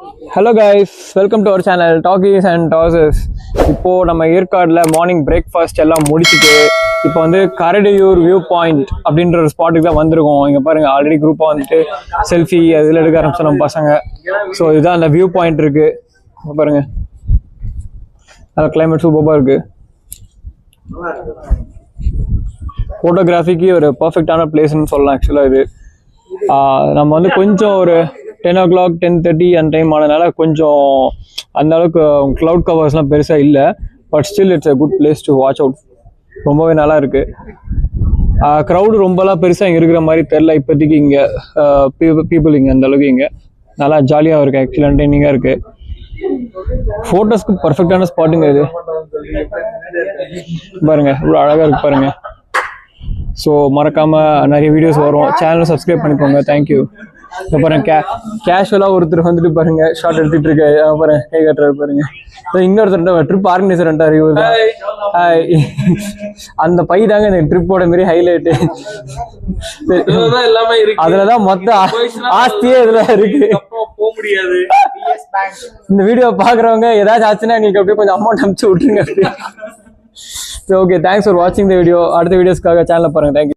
Hello guys, welcome to our channel Talkies and Tosses. இப்போது நம்ம ஏற்காடில் morning breakfast எல்லாம் முடிச்சுட்டு இப்போ வந்து கரடியூர் வியூ பாயிண்ட் அப்படின்ற ஒரு ஸ்பாட்டுக்கு தான் வந்திருக்கோம். இங்கே பாருங்கள், ஆல்ரெடி குரூப்பாக வந்துட்டு செல்ஃபி அதில் எடுக்க ஆரம்பிச்சோம் நம்ம பசங்க. ஸோ இதுதான் அந்த வியூ பாயிண்ட் இருக்குது பாருங்கள். அதில் கிளைமேட் சூப்பராக இருக்குது. ஃபோட்டோகிராஃபிக்கு ஒரு பர்ஃபெக்டான பிளேஸ்ன்னு சொல்லலாம். ஆக்சுவலாக இது நம்ம வந்து கொஞ்சம் ஒரு 10 o'clock 10:30 அந்த டைம் ஆனதுனால கொஞ்சம் அந்த அளவுக்கு க்ளவுட் கவர்ஸ்லாம் பெருசாக இல்லை. But still it's a good place to watch out. ரொம்பவே நல்லா இருக்குது. க்ரௌடு ரொம்பலாம் பெருசாக இங்கே இருக்கிற மாதிரி தெரில இப்போதைக்கு. இங்கே பீப்புள் இங்கே அந்த அளவுக்கு இங்கே நல்லா ஜாலியாக இருக்குது. ஆக்சுவலி என்டர்டைனிங்காக இருக்குது. ஃபோட்டோஸ்க்கு பர்ஃபெக்டான ஸ்பாட்டுங்க இது. பாருங்கள் இவ்வளோ அழகாக இருக்குது பாருங்கள். ஸோ மறக்காமல் நிறைய வீடியோஸ் வரும். சேனலை சப்ஸ்கிரைப் பண்ணிக்கோங்க. தேங்க்யூ. இப்போ பாருங்க, கேஷுவலாக ஒருத்தர் வந்துட்டு பாருங்க ஷார்ட் எடுத்துகிட்டு இருக்கு. பாருங்க கை கட்டுறாரு பாருங்க. இன்னொருத்தர் ட்ரிப் ஆர்கனைசர் அந்த பை தாங்க இந்த ட்ரிப்போட மாரி ஹைலைட்டு. அதுலதான் மொத்த ஆஸ்தியே இதுல இருக்கு. இந்த வீடியோ பாக்குறவங்க ஏதாச்சும் ஆச்சுன்னா எங்களுக்கு அப்படியே கொஞ்சம் அமௌண்ட் அனுப்பிச்சு விட்டுருங்க. ஓகே, தேங்க்ஸ் ஃபார் வாட்சிங் த வீடியோ. அடுத்த வீடியோஸ்க்காக சேனலை பாருங்க. தேங்க்யூ.